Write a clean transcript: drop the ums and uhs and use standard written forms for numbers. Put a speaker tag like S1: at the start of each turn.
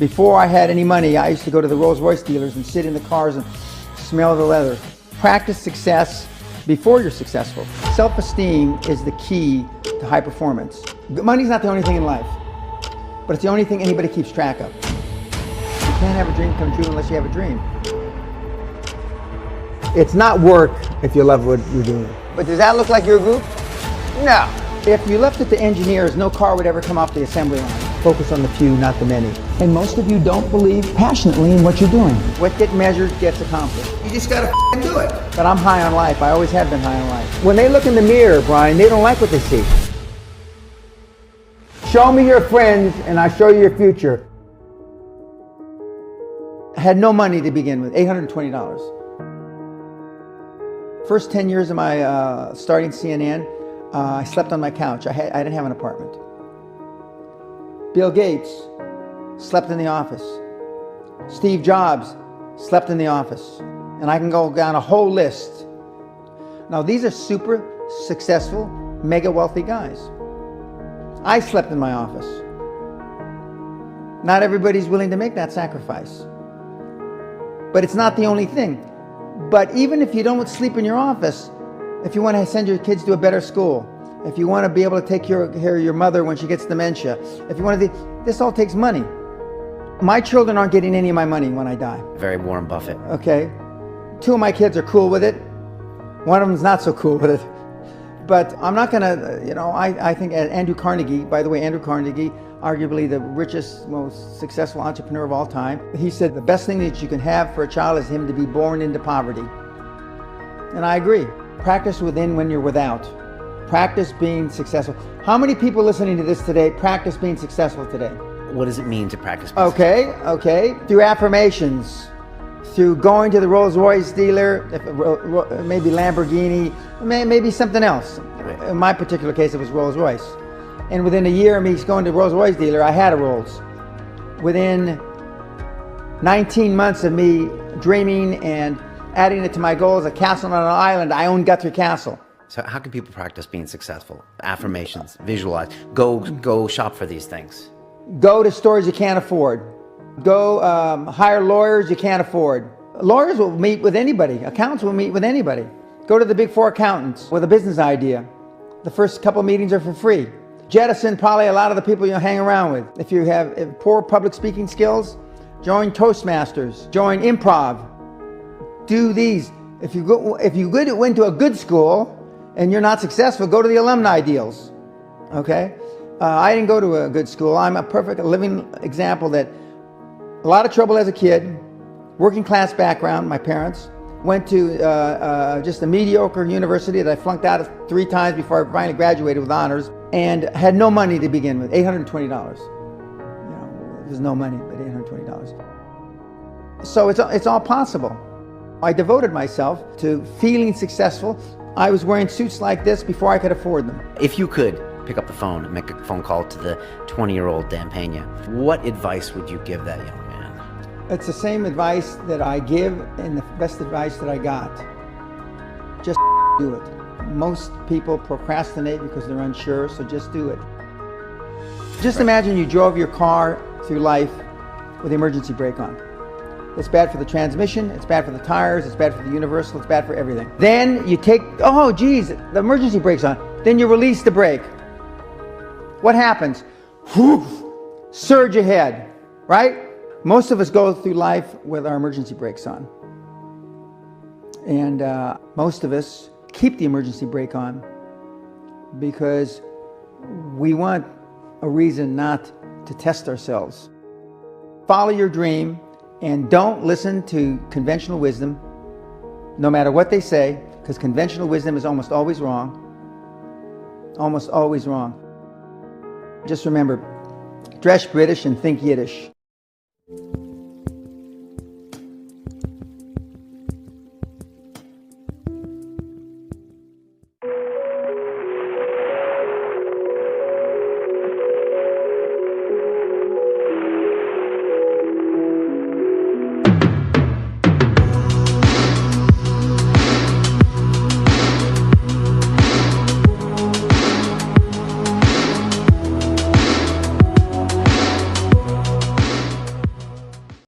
S1: Before I had any money, I used to go to the Rolls-Royce dealers and sit in the cars and smell the leather. Practice success before you're successful. Self-esteem is the key to high performance. Money's not the only thing in life, but it's the only thing anybody keeps track of. You can't have a dream come true unless you have a dream. It's not work if you love what you're doing. But does that look like your group? No. If you left it to engineers, no car would ever come off the assembly line. Focus on the few, not the many. And most of you don't believe passionately in what you're doing. What gets measured gets accomplished. You just gotta do it. But I'm high on life. I always have been high on life. When they look in the mirror, Brian, they don't like what they see. Show me your friends and I show you your future. I had no money to begin with, $820. First 10 years of my starting CNN, I slept on my couch. I didn't have an apartment. Bill Gates slept in the office. Steve Jobs slept in the office. And I can go down a whole list. Now these are super successful, mega wealthy guys. I slept in my office. Not everybody's willing to make that sacrifice. But it's not the only thing. But even if you don't sleep in your office, if you want to send your kids to a better school, if you want to be able to take care of your mother when she gets dementia, if you want to, this all takes money. My children aren't getting any of my money when I die.
S2: Very Warren Buffett.
S1: Okay. 2 of my kids are cool with it. One of them's not so cool with it. But I'm not going to, I think Andrew Carnegie, by the way, Andrew Carnegie, arguably the richest, most successful entrepreneur of all time. He said the best thing that you can have for a child is him to be born into poverty. And I agree. Practice within when you're without. Practice being successful. How many people listening to this today practice being successful today?
S2: What does it mean to practice being successful?
S1: Okay. Through affirmations, through going to the Rolls-Royce dealer, maybe Lamborghini, maybe something else.
S2: Right.
S1: In my particular case, it was Rolls-Royce. And within a year of me going to the Rolls-Royce dealer, I had a Rolls. Within 19 months of me dreaming and adding it to my goals, a castle on an island, I own Guthrie Castle.
S2: So how can people practice being successful? Affirmations, visualize, go shop for these things.
S1: Go to stores you can't afford. Go hire lawyers you can't afford. Lawyers will meet with anybody. Accountants will meet with anybody. Go to the big 4 accountants with a business idea. The first couple meetings are for free. Jettison probably a lot of the people you hang around with. If you have poor public speaking skills, join Toastmasters, join improv. Do these. If you went to a good school and you're not successful, go to the alumni deals. Okay? I didn't go to a good school. I'm a perfect living example that a lot of trouble as a kid, working class background, my parents, went to just a mediocre university that I flunked out of 3 times before I finally graduated with honors, and had no money to begin with, $820. There's no money, but $820. So it's all possible. I devoted myself to feeling successful. I was wearing suits like this before I could afford them.
S2: If you could pick up the phone and make a phone call to the 20-year-old Dan Pena, what advice would you give that young man?
S1: It's the same advice that I give and the best advice that I got. Just do it. Most people procrastinate because they're unsure, so just do it. Just imagine you drove your car through life with the emergency brake on. It's bad for the transmission, it's bad for the tires, it's bad for the universal, it's bad for everything. Then you take, oh geez, the emergency brake's on. Then you release the brake. What happens? Whew, surge ahead, right? Most of us go through life with our emergency brakes on. And most of us keep the emergency brake on because we want a reason not to test ourselves. Follow your dream and don't listen to conventional wisdom, no matter what they say, because conventional wisdom is almost always wrong. Almost always wrong. Just remember, dress British and think Yiddish.